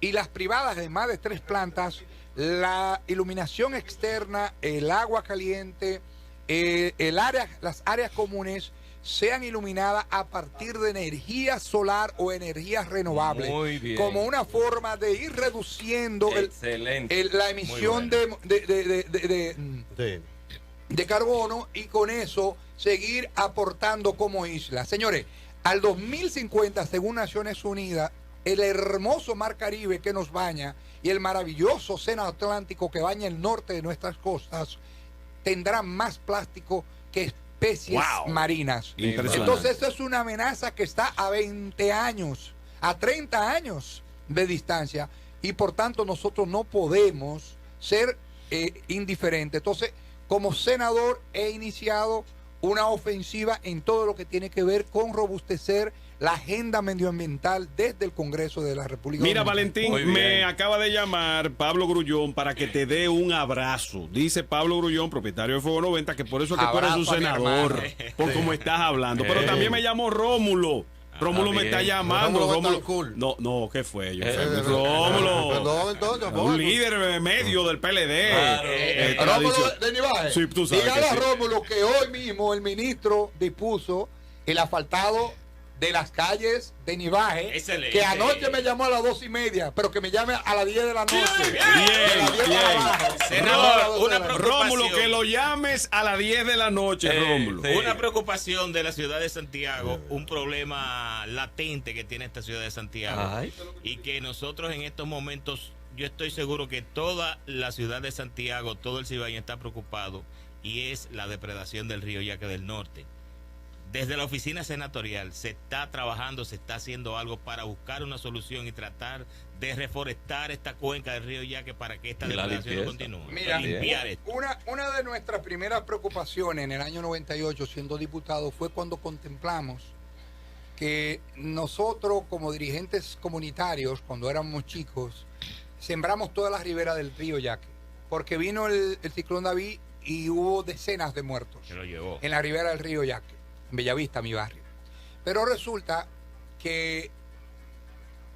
Speaker 4: y las privadas de más de 3 plantas, la iluminación externa, el agua caliente, las áreas comunes sean iluminadas a partir de energía solar o energías renovables.
Speaker 3: Muy bien.
Speaker 4: Como una forma de ir reduciendo
Speaker 3: Excelente.
Speaker 4: la emisión
Speaker 6: Sí.
Speaker 4: de carbono y con eso seguir aportando como isla. Señores, al 2050, según Naciones Unidas, el hermoso mar Caribe que nos baña y el maravilloso océano Atlántico que baña el norte de nuestras costas tendrá más plástico que especies marinas.
Speaker 1: Impresionante.
Speaker 4: Entonces, eso es una amenaza que está a 20 años, a 30 años de distancia y por tanto nosotros no podemos ser indiferentes. Entonces, como senador he iniciado una ofensiva en todo lo que tiene que ver con robustecer la agenda medioambiental desde el Congreso de la República
Speaker 1: Mira,
Speaker 4: Dominicana.
Speaker 1: Valentín,
Speaker 3: Muy bien.
Speaker 1: me acaba de llamar Pablo Grullón para que te dé un abrazo. Dice Pablo Grullón, propietario de Fuego 90, que por eso es que tú eres un
Speaker 4: Abrazo a mi
Speaker 1: senador,
Speaker 4: hermano.
Speaker 1: por cómo estás hablando. Pero también me llamó Rómulo. Rómulo me está
Speaker 3: bien.
Speaker 1: llamando.
Speaker 6: Rómulo
Speaker 1: Rómulo.
Speaker 6: Betancourt.
Speaker 1: No, ¿qué fue? Yo,
Speaker 6: Perdón,
Speaker 1: Rómulo.
Speaker 6: entonces, por
Speaker 1: Un
Speaker 6: favor.
Speaker 1: líder medio del PLD.
Speaker 3: Claro.
Speaker 4: Rómulo de Nivaje.
Speaker 1: Sí, tú sabes
Speaker 4: Dígale
Speaker 1: que
Speaker 4: a
Speaker 1: sí.
Speaker 4: Rómulo que hoy mismo el ministro dispuso el asfaltado de las calles de Nivaje,
Speaker 5: Excelente.
Speaker 4: que anoche me llamó a las 2:30, pero que me llame a las 10 de la noche. De las 10 para abajo.
Speaker 5: Senador, una
Speaker 4: Rómulo,
Speaker 1: Rómulo,
Speaker 5: preocupación.
Speaker 1: que lo llames a las 10 de la noche, Rómulo.
Speaker 3: sí.
Speaker 5: Una preocupación de la ciudad de Santiago, un problema latente que tiene esta ciudad de Santiago.
Speaker 3: Ay.
Speaker 5: Y que nosotros en estos momentos, yo estoy seguro que toda la ciudad de Santiago, todo el Cibaeño está preocupado, y es la depredación del río Yaque del Norte. Desde la oficina senatorial se está trabajando, se está haciendo algo para buscar una solución y tratar de reforestar esta cuenca del río Yaque para que esta
Speaker 3: Y la
Speaker 5: depredación no
Speaker 3: limpieza.
Speaker 5: continúe.
Speaker 4: Mira,
Speaker 5: Limpiar esto.
Speaker 4: una de nuestras primeras preocupaciones en el año 98, siendo diputado, fue cuando contemplamos que nosotros, como dirigentes comunitarios, cuando éramos chicos, sembramos toda la ribera del río Yaque, porque vino el ciclón David y hubo decenas de muertos
Speaker 5: Se lo llevó.
Speaker 4: en la ribera del río Yaque, en Bellavista, mi barrio. Pero resulta que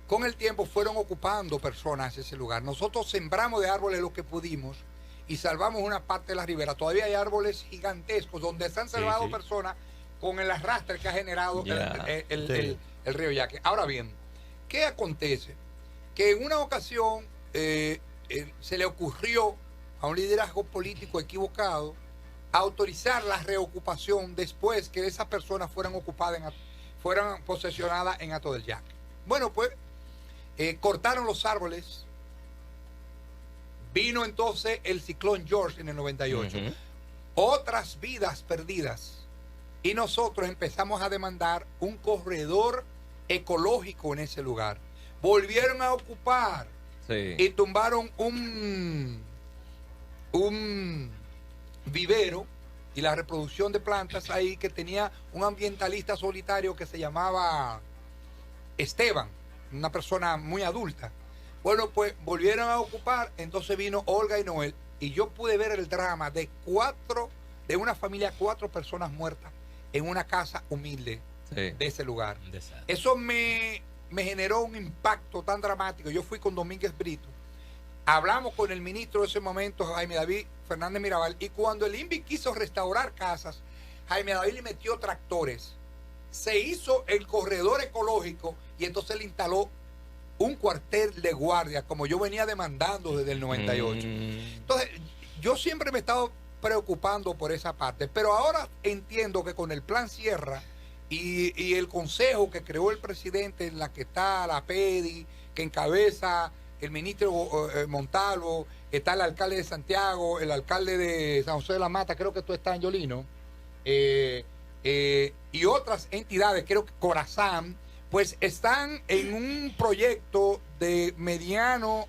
Speaker 4: con el tiempo fueron ocupando personas ese lugar. Nosotros sembramos de árboles lo que pudimos y salvamos una parte de la ribera. Todavía hay árboles gigantescos donde se han salvado
Speaker 3: sí.
Speaker 4: personas con el arrastre que ha generado
Speaker 3: Ya.
Speaker 4: el río Yaque. Ahora bien, ¿qué acontece? Que en una ocasión se le ocurrió a un liderazgo político equivocado autorizar la reocupación después que esas personas fueran ocupadas, fueran posesionadas en Hato del Yaque. Bueno, pues cortaron los árboles. Vino entonces el ciclón George en el 98.
Speaker 3: Ujú.
Speaker 4: Otras vidas perdidas. Y nosotros empezamos a demandar un corredor ecológico en ese lugar. Volvieron a ocupar
Speaker 3: Sí.
Speaker 4: y tumbaron un vivero y la reproducción de plantas ahí que tenía un ambientalista solitario que se llamaba Esteban, una persona muy adulta. Bueno, pues volvieron a ocupar, entonces vino Olga y Noel y yo pude ver el drama de una familia, 4 personas muertas en una casa humilde
Speaker 3: Sí.
Speaker 4: de ese lugar.
Speaker 5: Un desastre.
Speaker 4: Eso me generó un impacto tan dramático. Yo fui con Domínguez Brito. Hablamos con el ministro de ese momento, Jaime David Fernández Mirabal, y cuando el INVI quiso restaurar casas, Jaime David le metió tractores. Se hizo el corredor ecológico y entonces le instaló un cuartel de guardia, como yo venía demandando desde el 98. Entonces, yo siempre me he estado preocupando por esa parte, pero ahora entiendo que con el plan Sierra y el consejo que creó el presidente, en la que está la PEDI, que encabeza el ministro Montalvo, está el alcalde de Santiago, el alcalde de San José de la Mata, creo que tú estás, Angiolino, y otras entidades, creo que Corazán, pues están en un proyecto de mediano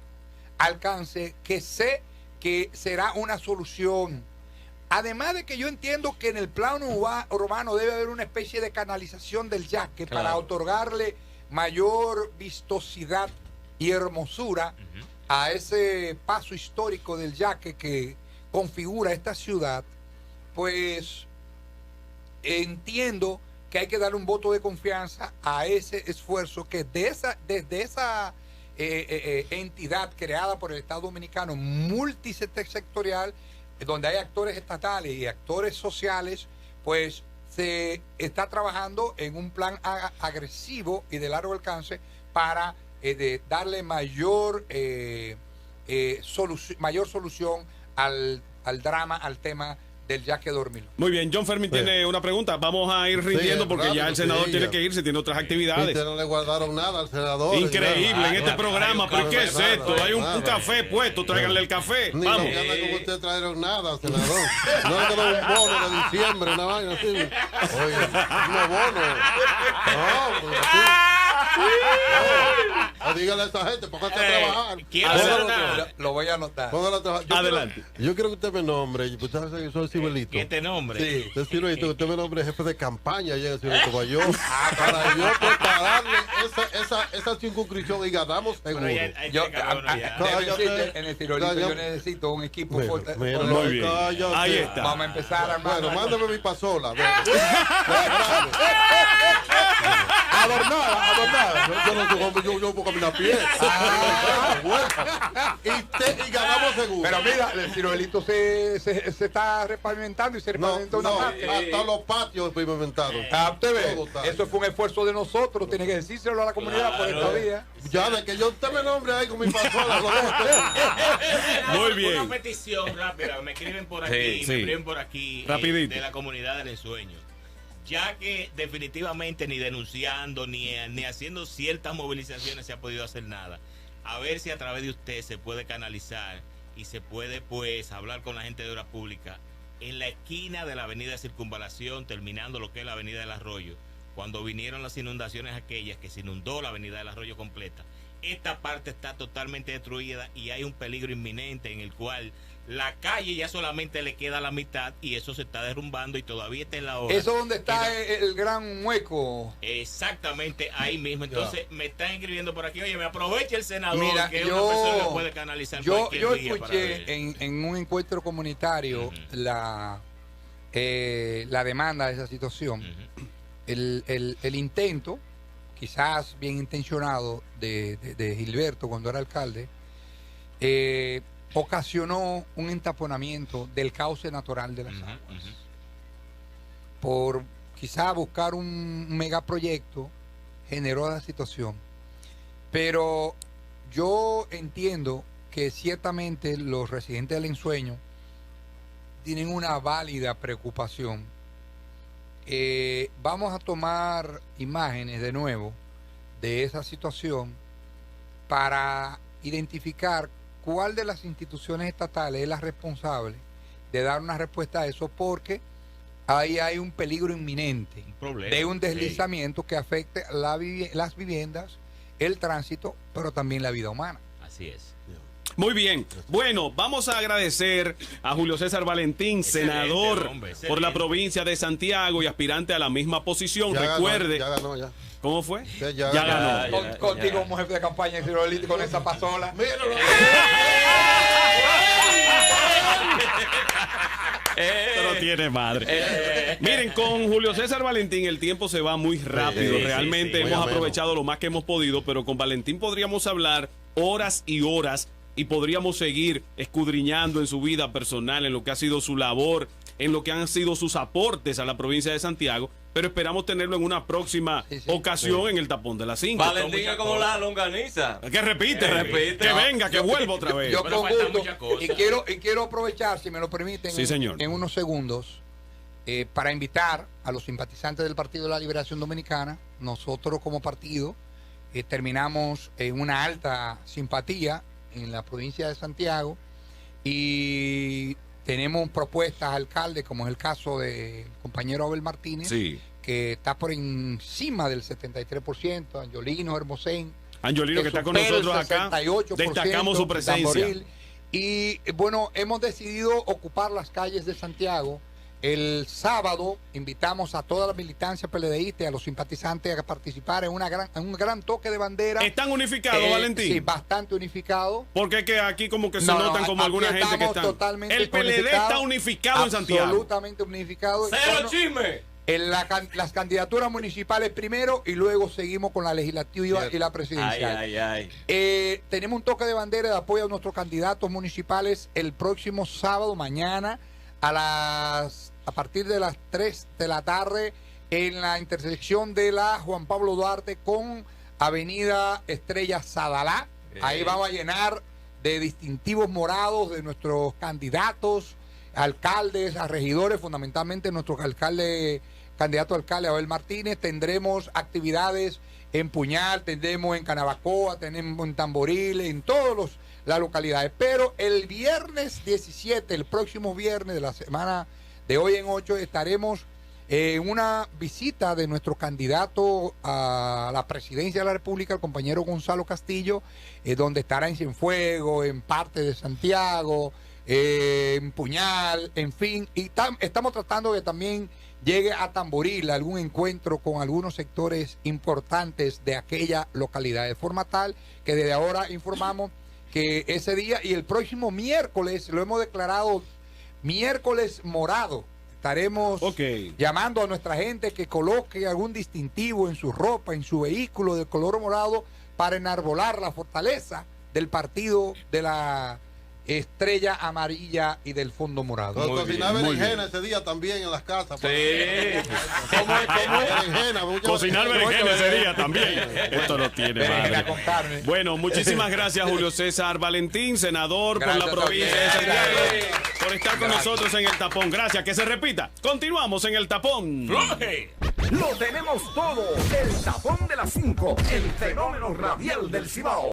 Speaker 4: alcance que sé que será una solución. Además de que yo entiendo que en el plano urbano debe haber una especie de canalización del yaque para otorgarle mayor vistosidad y hermosura a ese paso histórico del yaque que configura esta ciudad, pues entiendo que hay que darle un voto de confianza a ese esfuerzo que desde esa entidad creada por el Estado Dominicano, multisectorial, donde hay actores estatales y actores sociales, pues se está trabajando en un plan agresivo y de largo alcance para darle mayor solución al drama, al tema del yaque dormilón.
Speaker 1: Muy bien, John Fermín tiene una pregunta. Vamos a ir rindiendo porque ya el senador tiene que irse, tiene otras actividades.
Speaker 6: No le guardaron nada al senador.
Speaker 1: Increíble en este programa, pero ¿qué es esto? Hay un café puesto, tráiganle el café.
Speaker 6: Ni
Speaker 1: Vamos.
Speaker 6: los que andan con usted trajeron nada, senador. No le quedó un bono de diciembre, una vaina así. Oye, un bono. No, pues así. No, dígale a esa gente, póngase a trabajar.
Speaker 4: Lo voy a anotar.
Speaker 6: Póngale a trabajar.
Speaker 1: Adelante.
Speaker 6: Yo quiero que usted me nombre. Usted sabe que soy Ciruelito.
Speaker 5: ¿Qué te nombre?
Speaker 4: Sí.
Speaker 6: Usted Ciruelito, que usted me nombre jefe de campaña allá en Ciruelito para yo pues, para darle esa circunscripción y ganamos seguro.
Speaker 4: En el tirolito yo necesito un equipo fuerte.
Speaker 6: Mira,
Speaker 1: Muy bien.
Speaker 6: cállate.
Speaker 1: Ahí está.
Speaker 4: Vamos a empezar a armar.
Speaker 6: Bueno, mándame mi pasola. Adornada. Yo no soy hombre, yo puedo caminar a pie. Y ganamos seguro.
Speaker 4: Pero mira, el ciruelito se está repavimentando y se repavimenta una parte.
Speaker 6: Hasta los patios pavimentados.
Speaker 4: Usted ve,
Speaker 6: Todo está.
Speaker 4: eso fue un esfuerzo de nosotros, tiene que decírselo a la comunidad por esta vía.
Speaker 6: Ya de que yo usted me nombre ahí con mi pasola. Lo dejo usted.
Speaker 1: Muy bien.
Speaker 5: Una petición rápida, me escriben por aquí,
Speaker 1: Sí, sí.
Speaker 5: me escriben por aquí
Speaker 1: Rapidito.
Speaker 5: de la comunidad del ensueño. Ya que definitivamente ni denunciando ni haciendo ciertas movilizaciones se ha podido hacer nada. A ver si a través de usted se puede canalizar y se puede pues hablar con la gente de obras públicas en la esquina de la avenida de Circunvalación, terminando lo que es la avenida del Arroyo, cuando vinieron las inundaciones aquellas que se inundó la avenida del Arroyo completa. Esta parte está totalmente destruida y hay un peligro inminente en el cual la calle ya solamente le queda la mitad y eso se está derrumbando y todavía está en la hora.
Speaker 4: Eso donde está el gran hueco.
Speaker 5: Exactamente ahí mismo. Entonces me están escribiendo por aquí. Oye, me aprovecha el senador,
Speaker 4: Mira,
Speaker 5: que es una persona que puede canalizar
Speaker 4: yo
Speaker 5: cualquier vía para ver.
Speaker 4: escuché en un encuentro comunitario la demanda de esa situación, el intento, quizás bien intencionado, de Gilberto cuando era alcalde, ocasionó un entaponamiento del cauce natural de las aguas. Por quizá buscar un megaproyecto, generó la situación. Pero yo entiendo que ciertamente los residentes del ensueño tienen una válida preocupación. Vamos a tomar imágenes de nuevo de esa situación para identificar cuál de las instituciones estatales es la responsable de dar una respuesta a eso, porque ahí hay un peligro inminente de un deslizamiento que afecte las viviendas, el tránsito, pero también la vida humana.
Speaker 5: Así es.
Speaker 1: Muy bien. Bueno, vamos a agradecer a Julio César Valentín, senador
Speaker 5: hombre,
Speaker 1: por la provincia de Santiago y aspirante a la misma posición. Recuerde.
Speaker 6: Ya ganó, ya.
Speaker 1: ¿Cómo fue?
Speaker 6: Ya
Speaker 1: ganó.
Speaker 4: Contigo como jefe de campaña y con esa pasola.
Speaker 1: Pero tiene madre. Miren, con Julio César Valentín el tiempo se va muy rápido.
Speaker 5: Sí,
Speaker 1: Realmente
Speaker 5: sí.
Speaker 1: hemos
Speaker 6: Muy
Speaker 1: aprovechado lo más que hemos podido, pero con Valentín podríamos hablar horas y horas y podríamos seguir escudriñando en su vida personal, en lo que ha sido su labor, en lo que han sido sus aportes a la provincia de Santiago. pero esperamos tenerlo en una próxima
Speaker 4: Sí, sí.
Speaker 1: ocasión en el tapón de las 5.
Speaker 3: Valentín es como la longaniza.
Speaker 1: Que repite,
Speaker 3: Que repite.
Speaker 1: que venga, que vuelva otra vez.
Speaker 4: Yo
Speaker 5: Pero
Speaker 4: con
Speaker 5: faltan
Speaker 4: gusto,
Speaker 5: muchas cosas.
Speaker 4: y quiero aprovechar, si me lo permiten,
Speaker 1: Sí, señor.
Speaker 4: en unos segundos, para invitar a los simpatizantes del Partido de la Liberación Dominicana. Nosotros como partido terminamos en una alta simpatía en la provincia de Santiago y tenemos propuestas a alcalde, como es el caso del compañero Abel Martínez,
Speaker 1: Sí.
Speaker 4: que está por encima del 73%, Angiolino Hermosén,
Speaker 1: Angiolino, que está con
Speaker 4: supera el
Speaker 1: nosotros acá.
Speaker 4: 68%
Speaker 1: Destacamos su presencia.
Speaker 4: Tamboril. Y bueno, hemos decidido ocupar las calles de Santiago. El sábado invitamos a toda la militancia PLDista y a los simpatizantes a participar en un gran toque de bandera.
Speaker 1: ¿Están unificados, Valentín?
Speaker 4: Sí, bastante unificado.
Speaker 1: Porque es que aquí como que se
Speaker 4: No,
Speaker 1: notan como
Speaker 4: aquí
Speaker 1: alguna gente que
Speaker 4: estamos
Speaker 1: está.
Speaker 4: totalmente
Speaker 1: El PLD
Speaker 4: unificados,
Speaker 1: está unificado en Santiago.
Speaker 4: Absolutamente unificado.
Speaker 3: ¡Cero
Speaker 4: Bueno,
Speaker 3: chisme!
Speaker 4: en las candidaturas municipales primero y luego seguimos con la legislativa y la
Speaker 3: Ay,
Speaker 4: presidencial.
Speaker 3: ay, ay.
Speaker 4: Tenemos un toque de bandera de apoyo a nuestros candidatos municipales el próximo sábado, mañana, a partir de las 3 de la tarde, en la intersección de la Juan Pablo Duarte con Avenida Estrella Sadalá. Ahí vamos a llenar de distintivos morados de nuestros candidatos, alcaldes, a regidores, fundamentalmente nuestro candidato a alcalde Abel Martínez. Tendremos actividades en Puñal, tendremos en Canabacoa, tenemos en Tamboril, en todas las localidades. Pero el viernes 17, el próximo viernes de la semana de hoy en 8, estaremos en una visita de nuestro candidato a la presidencia de la República, el compañero Gonzalo Castillo, donde estará en Cienfuegos, en parte de Santiago, en Puñal, en fin. Y estamos tratando de también llegue a Tamboril algún encuentro con algunos sectores importantes de aquella localidad, de forma tal que desde ahora informamos que ese día y el próximo miércoles, lo hemos declarado miércoles morado, estaremos llamando a nuestra gente que coloque algún distintivo en su ropa, en su vehículo de color morado, para enarbolar la fortaleza del partido de la Estrella Amarilla y del Fondo Morado.
Speaker 6: Cocinar berenjena ese día también en las casas.
Speaker 3: Sí.
Speaker 6: ¿Cómo es? Berenjena, mucha
Speaker 1: Cocinar berenjena ese día también. Esto no tiene
Speaker 4: Berenjena
Speaker 1: madre.
Speaker 4: con carne.
Speaker 1: Bueno, muchísimas gracias, Julio César Valentín, senador por la
Speaker 4: Gracias
Speaker 1: provincia de
Speaker 4: también.
Speaker 1: Santiago, por estar con nosotros en el tapón. Gracias, que se repita. Continuamos en el tapón.
Speaker 5: ¡Floje!
Speaker 7: Lo tenemos todo. El tapón de las 5. El fenómeno radial del Cibao.